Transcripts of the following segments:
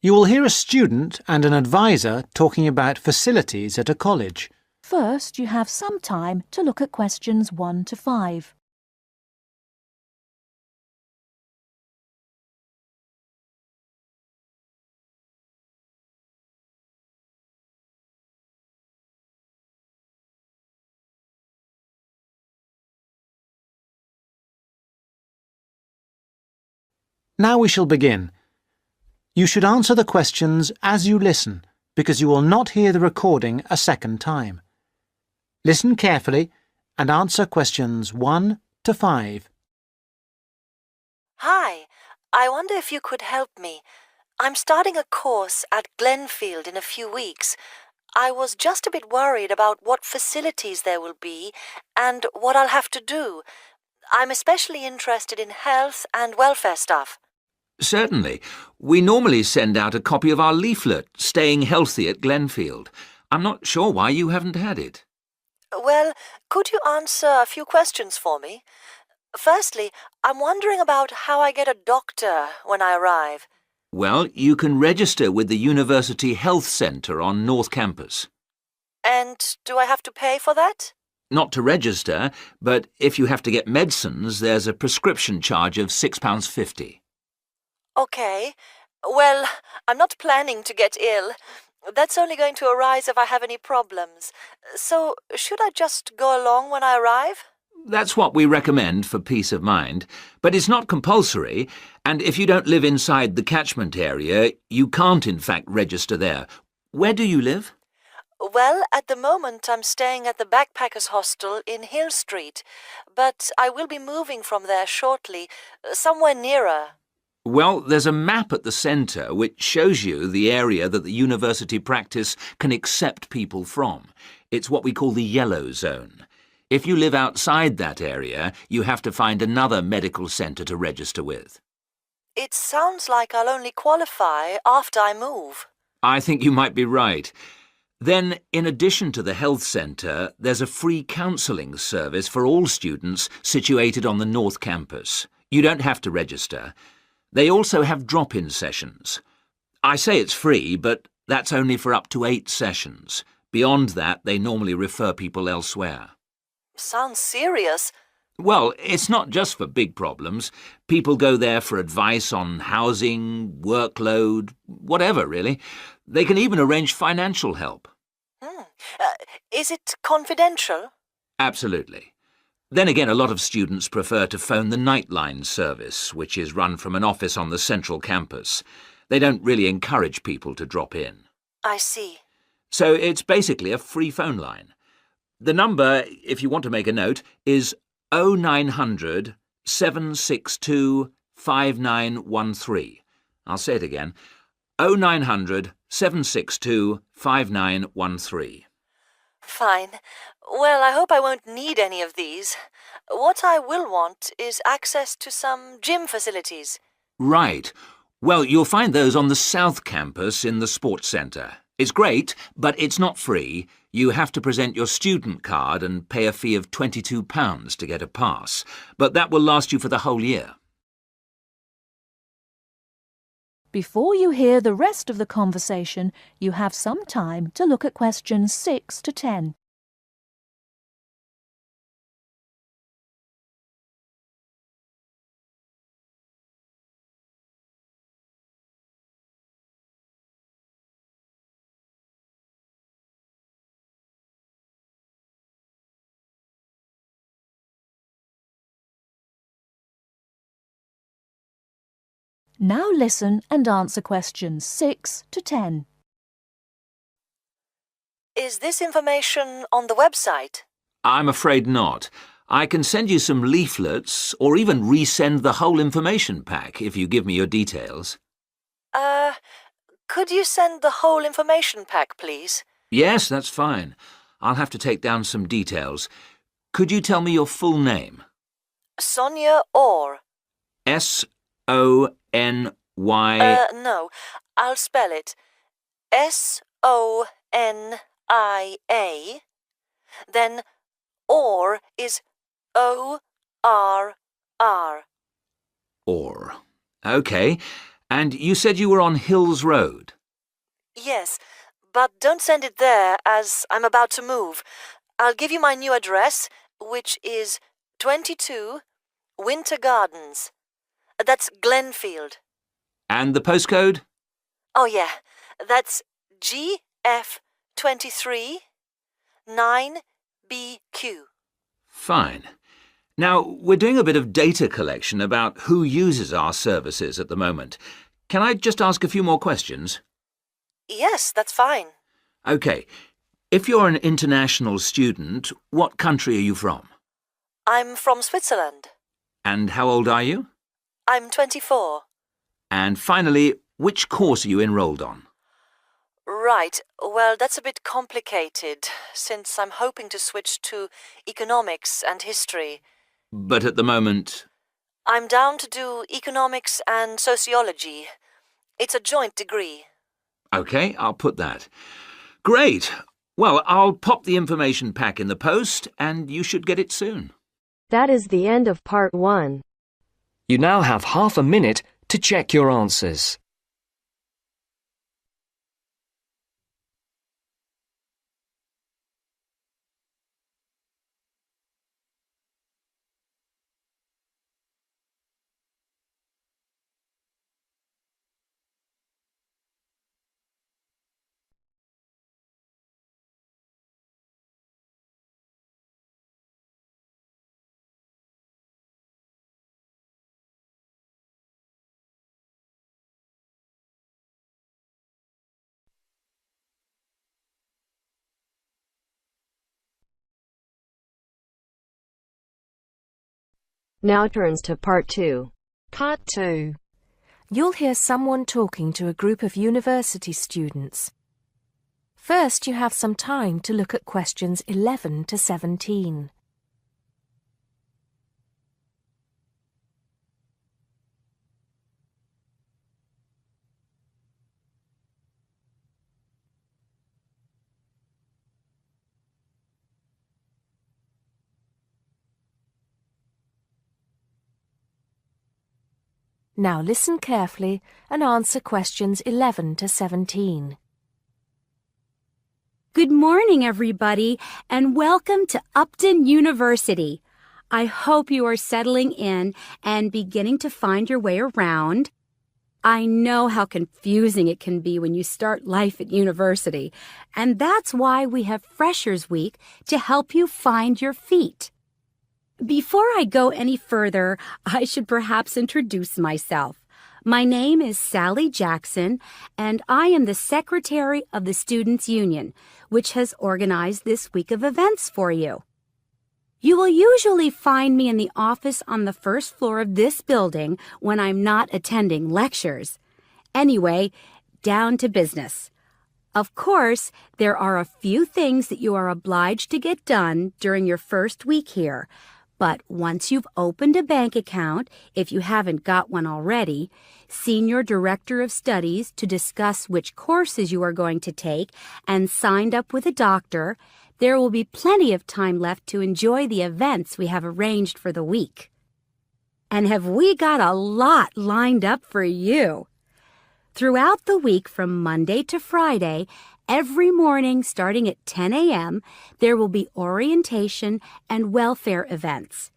You will hear a student and an advisor talking about facilities at a college. First, you have some time to look at questions 1 to 5. Now we shall begin. You should answer the questions as you listen, because you will not hear the recording a second time. Listen carefully and answer questions 1 to 5. Hi, I wonder if you could help me. I'm starting a course at Glenfield in a few weeks. I was just a bit worried about what facilities there will be and what I'll have to do. I'm especially interested in health and welfare stuff. Certainly. We normally send out a copy of our leaflet, Staying Healthy at Glenfield. I'm not sure why you haven't had it. Well, could you answer a few questions for me? Firstly, I'm wondering about how I get a doctor when I arrive. Well, you can register with the University Health Centre on North Campus. And do I have to pay for that? Not to register, but if you have to get medicines, there's a prescription charge of £6.50. Okay. Well, I'm not planning to get ill. That's only going to arise if I have any problems. So, should I just go along when I arrive? That's what we recommend for peace of mind, but it's not compulsory, and if you don't live inside the catchment area, you can't in fact register there. Where do you live? Well, at the moment I'm staying at the Backpackers Hostel in Hill Street, but I will be moving from there shortly, somewhere nearer. Well, there's a map at the centre which shows you the area that the university practice can accept people from. It's what we call the yellow zone. If you live outside that area, you have to find another medical centre to register with. It sounds like I'll only qualify after I move. I think you might be right. Then, in addition to the health centre, there's a free counselling service for all students situated on the North Campus. You don't have to register. They also have drop-in sessions. I say it's free, but that's only for up to 8 sessions. Beyond that, they normally refer people elsewhere. Sounds serious. Well, it's not just for big problems. People go there for advice on housing, workload, whatever, really. They can even arrange financial help. Is it confidential? Absolutely. Then again, a lot of students prefer to phone the Nightline service, which is run from an office on the central campus. They don't really encourage people to drop in. I see. So it's basically a free phone line. The number, if you want to make a note, is 0900 762 5913. I'll say it again. 0900 762 5913. Fine. Well, I hope I won't need any of these. What I will want is access to some gym facilities. Right. Well, you'll find those on the South Campus in the Sports Centre. It's great, but it's not free. You have to present your student card and pay a fee of £22 to get a pass. But that will last you for the whole year. Before you hear the rest of the conversation, you have some time to look at questions 6 to 10. Now listen and answer questions 6 to 10. Is this information on the website? I'm afraid not. I can send you some leaflets or even resend the whole information pack if you give me your details. Could you send the whole information pack, please? Yes, that's fine. I'll have to take down some details. Could you tell me your full name? Sonia Orr. S-O-N-Y... No, I'll spell it. S-O-N-I-A. Then Orr is O-R-R. Orr. OK. And you said you were on Hills Road? Yes, but don't send it there as I'm about to move. I'll give you my new address, which is 22 Winter Gardens. That's Glenfield. And the postcode? Oh, yeah, that's GF23 9BQ. Fine. Now, we're doing a bit of data collection about who uses our services at the moment. Can I just ask a few more questions? Yes, that's fine. OK. If you're an international student, what country are you from? I'm from Switzerland. And how old are you? I'm 24. And finally, which course are you enrolled on? Right, well, that's a bit complicated, since I'm hoping to switch to economics and history. But at the moment... I'm down to do economics and sociology. It's a joint degree. OK, I'll put that. Great. Well, I'll pop the information pack in the post, and you should get it soon. That is the end of part 1. You now have half a minute to check your answers. Now turns to part 2. Part 2. You'll hear someone talking to a group of university students. First, you have some time to look at questions 11 to 17. Now listen carefully and answer questions 11 to 17. Good morning, everybody, and welcome to Upton University. I hope you are settling in and beginning to find your way around. I know how confusing it can be when you start life at university, and that's why we have Freshers Week to help you find your feet. Before I go any further, I should perhaps introduce myself. My name is Sally Jackson, and I am the Secretary of the Students' Union, which has organized this week of events for you. You will usually find me in the office on the first floor of this building when I'm not attending lectures. Anyway, down to business. Of course, there are a few things that you are obliged to get done during your first week here. But once you've opened a bank account, if you haven't got one already, seen your director of studies to discuss which courses you are going to take, and signed up with a doctor, there will be plenty of time left to enjoy the events we have arranged for the week. And have we got a lot lined up for you? Throughout the week from Monday to Friday, every morning starting at 10 a.m., there will be orientation and welfare events.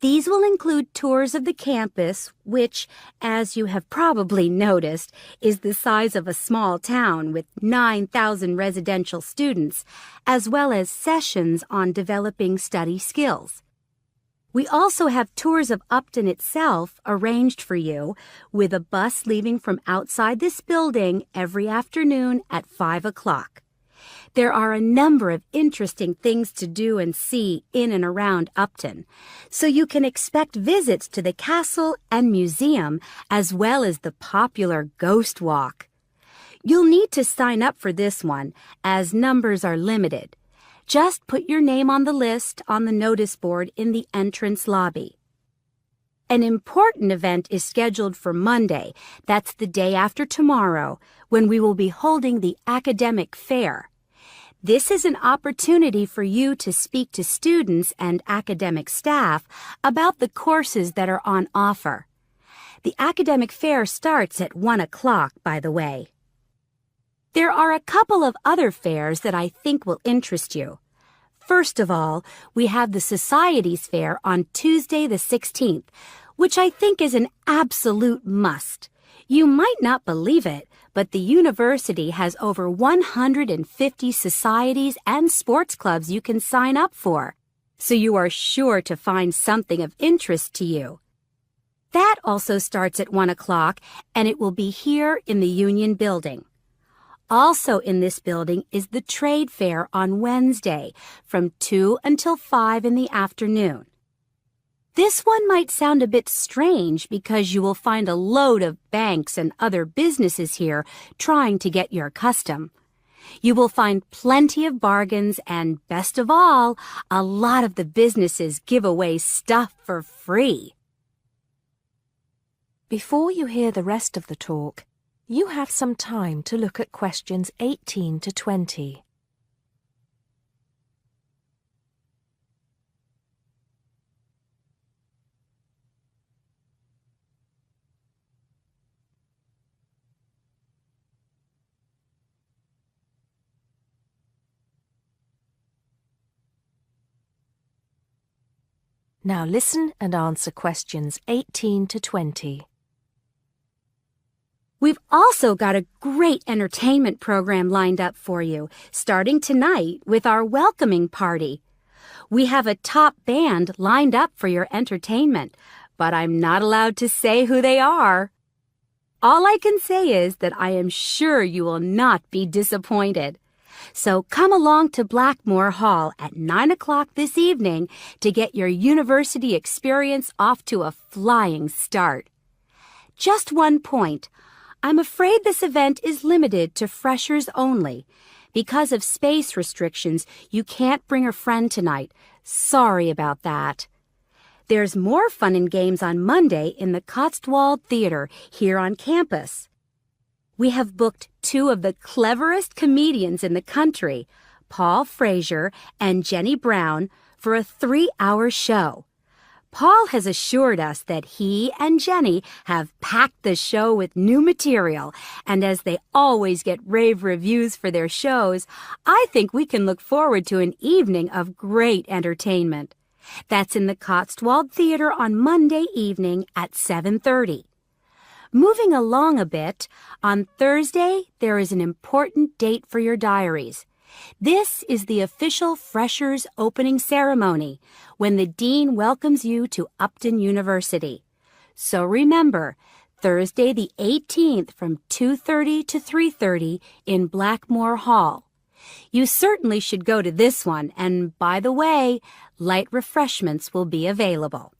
These will include tours of the campus, which, as you have probably noticed, is the size of a small town with 9,000 residential students, as well as sessions on developing study skills. We also have tours of Upton itself arranged for you, with a bus leaving from outside this building every afternoon at 5 o'clock. There are a number of interesting things to do and see in and around Upton, so you can expect visits to the castle and museum as well as the popular Ghost Walk. You'll need to sign up for this one, as numbers are limited. Just put your name on the list on the notice board in the entrance lobby. An important event is scheduled for Monday, that's the day after tomorrow, when we will be holding the academic fair. This is an opportunity for you to speak to students and academic staff about the courses that are on offer. The academic fair starts at 1 o'clock, by the way. There are a couple of other fairs that I think will interest you. First of all, we have the Societies Fair on Tuesday the 16th, which I think is an absolute must. You might not believe it, but the university has over 150 societies and sports clubs you can sign up for, so you are sure to find something of interest to you. That also starts at 1 o'clock, and it will be here in the Union Building. Also in this building is the Trade Fair on Wednesday from 2 until 5 in the afternoon. This one might sound a bit strange because you will find a load of banks and other businesses here trying to get your custom. You will find plenty of bargains and, best of all, a lot of the businesses give away stuff for free. Before you hear the rest of the talk, you have some time to look at questions 18 to 20. Now listen and answer questions 18 to 20. We've also got a great entertainment program lined up for you, starting tonight with our welcoming party. We have a top band lined up for your entertainment, but I'm not allowed to say who they are. All I can say is that I am sure you will not be disappointed. So come along to Blackmore Hall at 9 o'clock this evening to get your university experience off to a flying start. Just one point. I'm afraid this event is limited to freshers only. Because of space restrictions, you can't bring a friend tonight. Sorry about that. There's more fun and games on Monday in the Cotswold Theater here on campus. We have booked two of the cleverest comedians in the country, Paul Frazier and Jenny Brown, for a 3-hour show. Paul has assured us that he and Jenny have packed the show with new material, and as they always get rave reviews for their shows, I think we can look forward to an evening of great entertainment. That's in the Cotswold Theater on Monday evening at 7:30. Moving along a bit, on Thursday there is an important date for your diaries. This is the official Freshers Opening Ceremony, when the Dean welcomes you to Upton University. So remember, Thursday the 18th from 2:30 to 3:30 in Blackmore Hall. You certainly should go to this one, and by the way, light refreshments will be available.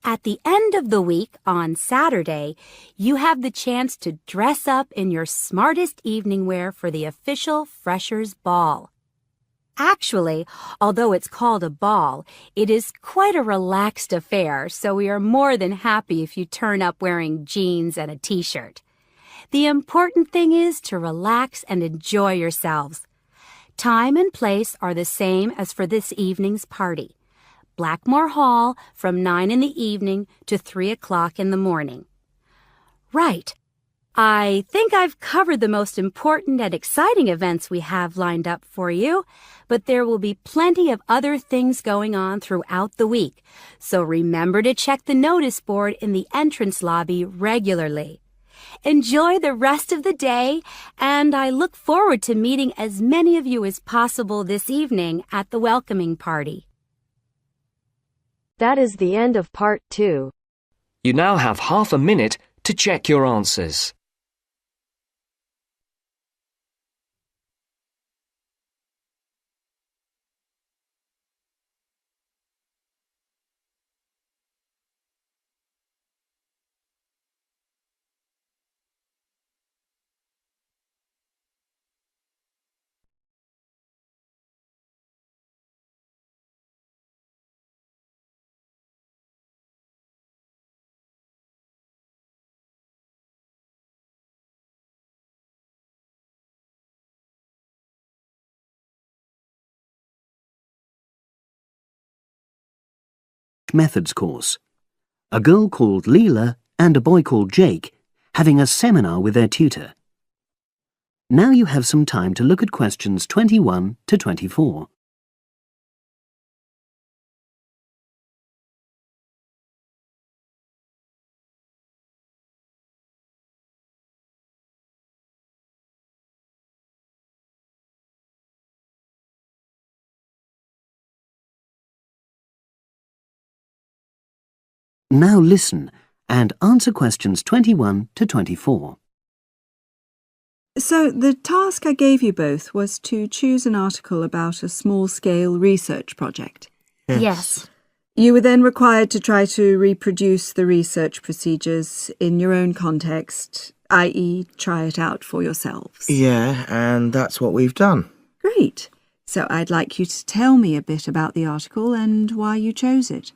At the end of the week, on Saturday, you have the chance to dress up in your smartest evening wear for the official Freshers' Ball. Actually, although it's called a ball, it is quite a relaxed affair, so we are more than happy if you turn up wearing jeans and a t-shirt. The important thing is to relax and enjoy yourselves. Time and place are the same as for this evening's party. Blackmore Hall from 9 in the evening to 3 o'clock in the morning. Right. I think I've covered the most important and exciting events we have lined up for you, but there will be plenty of other things going on throughout the week, so remember to check the notice board in the entrance lobby regularly. Enjoy the rest of the day, and I look forward to meeting as many of you as possible this evening at the welcoming party. That is the end of part 2. You now have half a minute to check your answers. Methods course. A girl called Leela and a boy called Jake having a seminar with their tutor. Now you have some time to look at questions 21 to 24. Now listen and answer questions 21 to 24. So the task I gave you both was to choose an article about a small-scale research project. Yes. You were then required to try to reproduce the research procedures in your own context, i.e. try it out for yourselves. Yeah, and that's what we've done. Great. So I'd like you to tell me a bit about the article and why you chose it.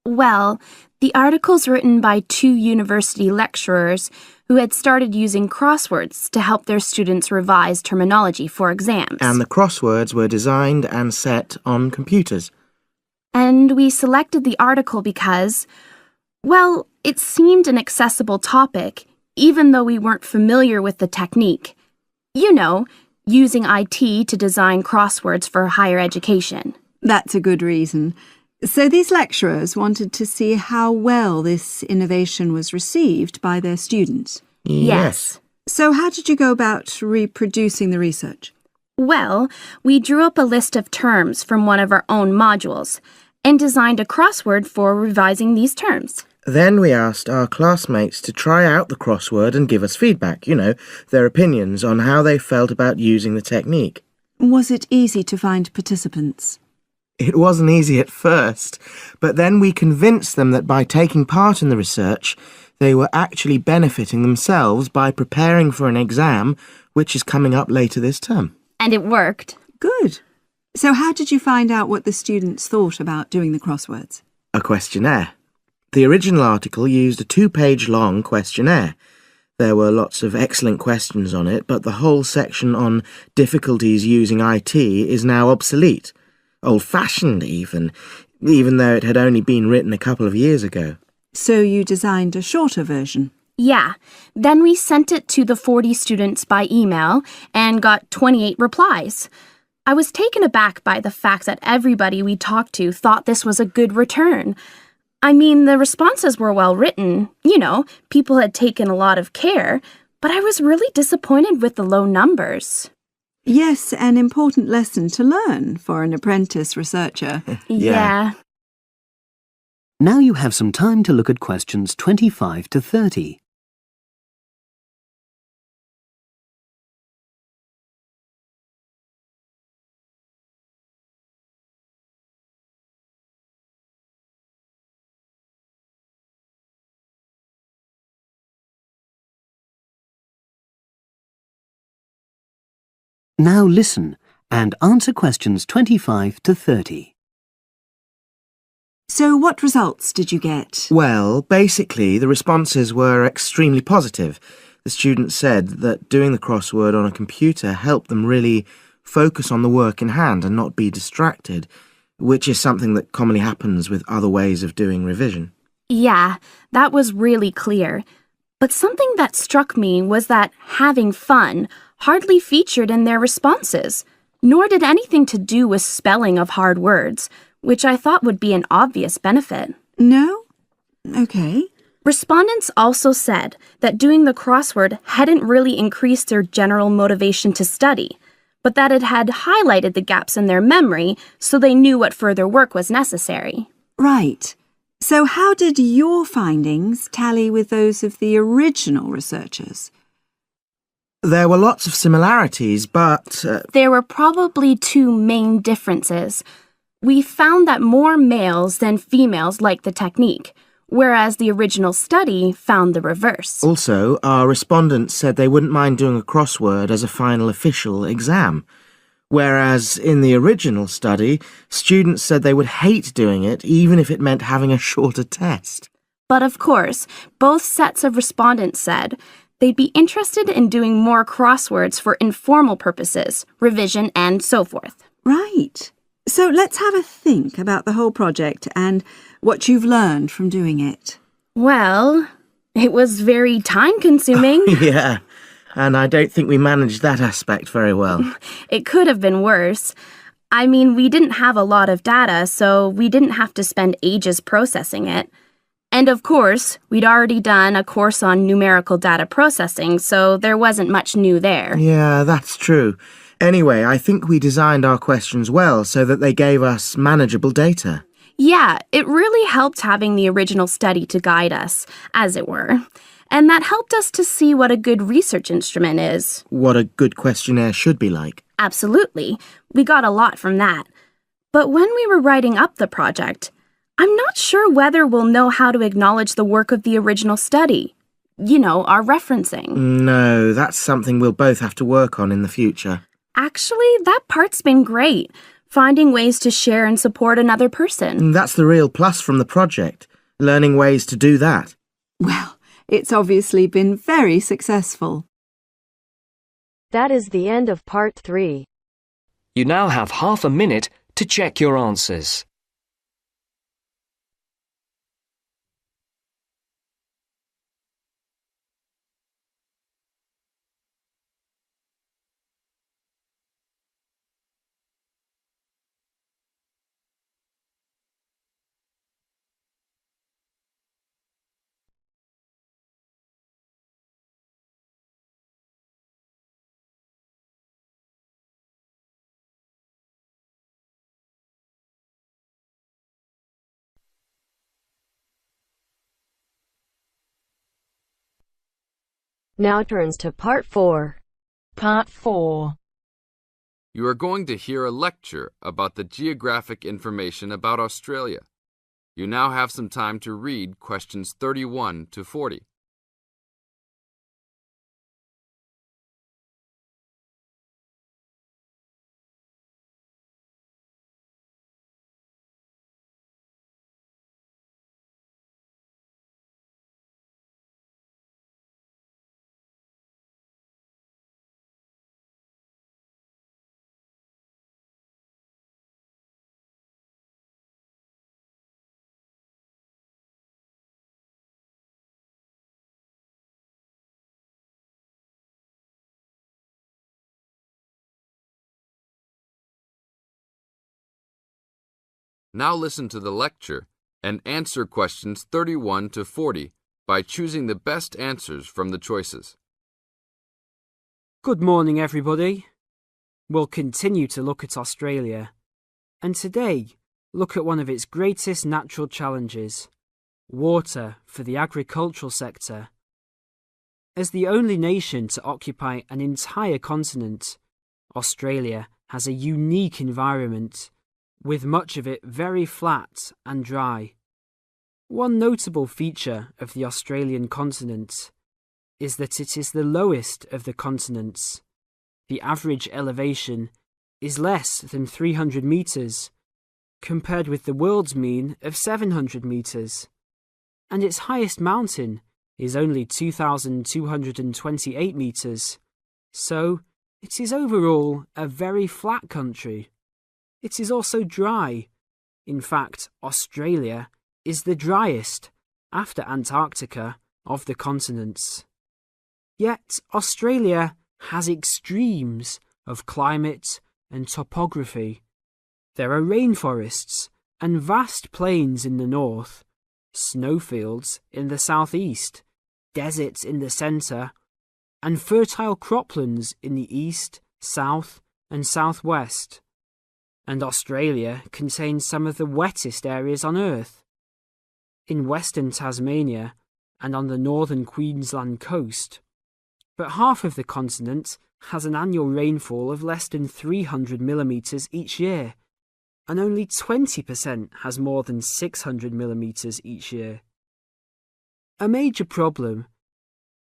Well, the article's written by 2 university lecturers who had started using crosswords to help their students revise terminology for exams. And the crosswords were designed and set on computers. And we selected the article because, well, it seemed an accessible topic, even though we weren't familiar with the technique. You know, using IT to design crosswords for higher education. That's a good reason. So these lecturers wanted to see how well this innovation was received by their students. Yes. So how did you go about reproducing the research? Well, we drew up a list of terms from one of our own modules and designed a crossword for revising these terms. Then we asked our classmates to try out the crossword and give us feedback, their opinions on how they felt about using the technique. Was it easy to find participants? It wasn't easy at first, but then we convinced them that by taking part in the research, they were actually benefiting themselves by preparing for an exam, which is coming up later this term. And it worked. Good. So how did you find out what the students thought about doing the crosswords? A questionnaire. The original article used a 2-page long questionnaire. There were lots of excellent questions on it, but the whole section on difficulties using IT is now obsolete. Old-fashioned even though it had only been written a couple of years ago. So you designed a shorter version? Yeah. Then we sent it to the 40 students by email and got 28 replies. I was taken aback by the fact that everybody we talked to thought this was a good return. I mean, the responses were well written. People had taken a lot of care, but I was really disappointed with the low numbers. Yes, an important lesson to learn for an apprentice researcher. Yeah. Now you have some time to look at questions 25 to 30. Now listen and answer questions 25 to 30. So what results did you get? Well, basically, the responses were extremely positive. The students said that doing the crossword on a computer helped them really focus on the work in hand and not be distracted, which is something that commonly happens with other ways of doing revision. Yeah, that was really clear. But something that struck me was that having fun hardly featured in their responses, nor did anything to do with spelling of hard words, which I thought would be an obvious benefit. No? Okay. Respondents also said that doing the crossword hadn't really increased their general motivation to study, but that it had highlighted the gaps in their memory so they knew what further work was necessary. Right. So how did your findings tally with those of the original researchers? There were lots of similarities, but... There were probably 2 main differences. We found that more males than females liked the technique, whereas the original study found the reverse. Also, our respondents said they wouldn't mind doing a crossword as a final official exam, whereas in the original study, students said they would hate doing it even if it meant having a shorter test. But of course, both sets of respondents said they'd be interested in doing more crosswords for informal purposes, revision, and so forth. Right. So let's have a think about the whole project and what you've learned from doing it. Well, It was very time-consuming. Yeah, and I don't think we managed that aspect very well. It could have been worse. I mean, we didn't have a lot of data, so we didn't have to spend ages processing it. And of course, we'd already done a course on numerical data processing, so there wasn't much new there. Yeah, that's true. Anyway, I think we designed our questions well so that they gave us manageable data. Yeah, it really helped having the original study to guide us, as it were. And that helped us to see what a good research instrument is. What a good questionnaire should be like. Absolutely. We got a lot from that. But when we were writing up the project, I'm not sure whether we'll know how to acknowledge the work of the original study. You know, our referencing. No, that's something we'll both have to work on in the future. Actually, that part's been great. Finding ways to share and support another person. That's the real plus from the project, learning ways to do that. Well, it's obviously been very successful. That is the end of part 3. You now have half a minute to check your answers. Now turns to part 4. Part 4. You are going to hear a lecture about the geographic information about Australia. You now have some time to read questions 31 to 40. Now listen to the lecture and answer questions 31 to 40 by choosing the best answers from the choices. Good morning, everybody. We'll continue to look at Australia, and today look at one of its greatest natural challenges, water for the agricultural sector. As the only nation to occupy an entire continent, Australia has a unique environment, with much of it very flat and dry. One notable feature of the Australian continent is that it is the lowest of the continents. The average elevation is less than 300 metres, compared with the world's mean of 700 metres, and its highest mountain is only 2,228 metres, so it is overall a very flat country. It is also dry. In fact, Australia is the driest, after Antarctica, of the continents. Yet Australia has extremes of climate and topography. There are rainforests and vast plains in the north, snowfields in the southeast, deserts in the centre, and fertile croplands in the east, south, and southwest. And Australia contains some of the wettest areas on Earth. In western Tasmania and on the northern Queensland coast. But half of the continent has an annual rainfall of less than 300 millimetres each year, and only 20% has more than 600 millimetres each year. A major problem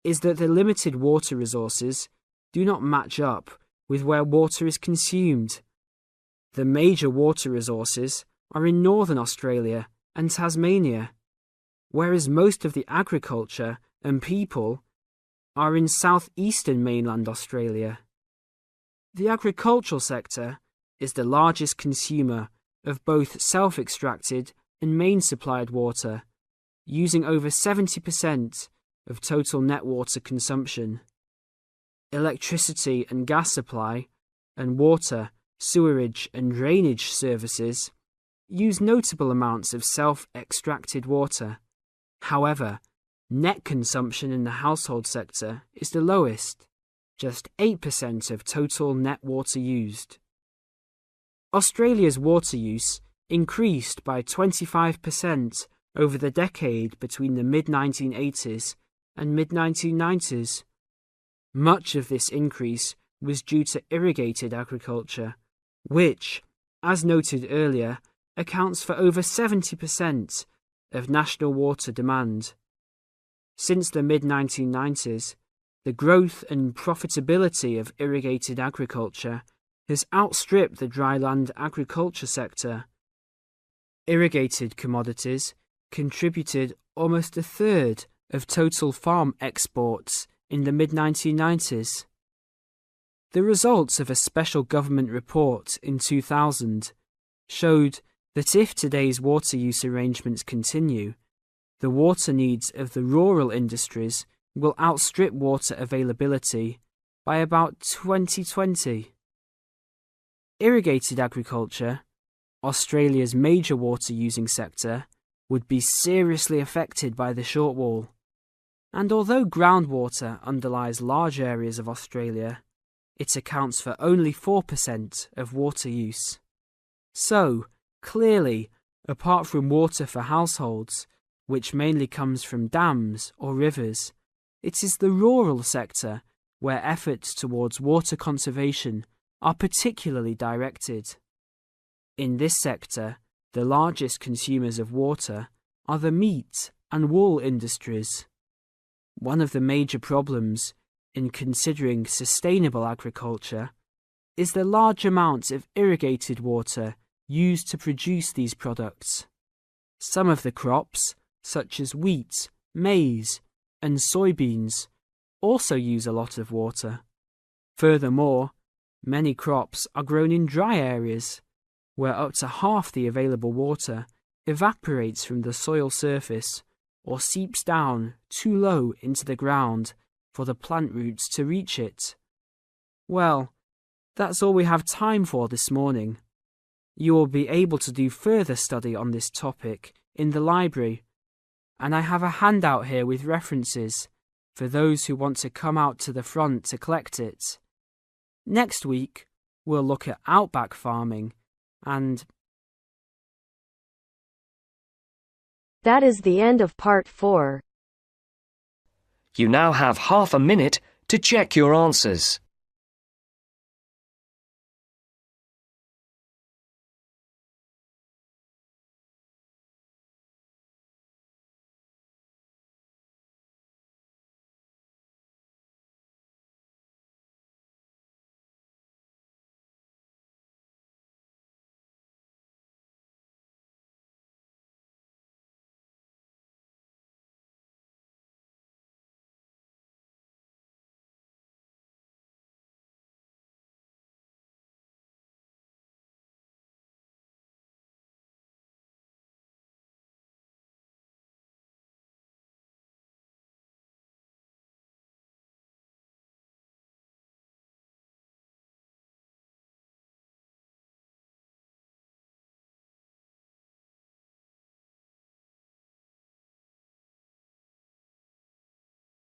is that the limited water resources do not match up with where water is consumed. The major water resources are in northern Australia and Tasmania, whereas most of the agriculture and people are in southeastern mainland Australia. The agricultural sector is the largest consumer of both self-extracted and main-supplied water, using over 70% of total net water consumption. Electricity and gas supply, and water, sewerage and drainage services use notable amounts of self-extracted water. However, net consumption in the household sector is the lowest, just 8% of total net water used. Australia's water use increased by 25% over the decade between the mid-1980s and mid-1990s. Much of this increase was due to irrigated agriculture, which, as noted earlier, accounts for over 70% of national water demand. Since the mid-1990s, the growth and profitability of irrigated agriculture has outstripped the dryland agriculture sector. Irrigated commodities contributed almost a third of total farm exports in the mid-1990s. The results of a special government report in 2000 showed that if today's water use arrangements continue, the water needs of the rural industries will outstrip water availability by about 2020. Irrigated agriculture, Australia's major water-using sector, would be seriously affected by the shortfall. And although groundwater underlies large areas of Australia, it accounts for only 4% of water use. So, clearly, apart from water for households, which mainly comes from dams or rivers, it is the rural sector where efforts towards water conservation are particularly directed. In this sector, the largest consumers of water are the meat and wool industries. One of the major problems in considering sustainable agriculture is the large amounts of irrigated water used to produce these products. Some of the crops, such as wheat, maize, and soybeans, also use a lot of water. Furthermore, many crops are grown in dry areas, where up to half the available water evaporates from the soil surface or seeps down too low into the ground for the plant roots to reach it. Well, that's all we have time for this morning. You will be able to do further study on this topic in the library, and I have a handout here with references for those who want to come out to the front to collect it. Next week, we'll look at outback farming and... That is the end of part 4. You now have half a minute to check your answers.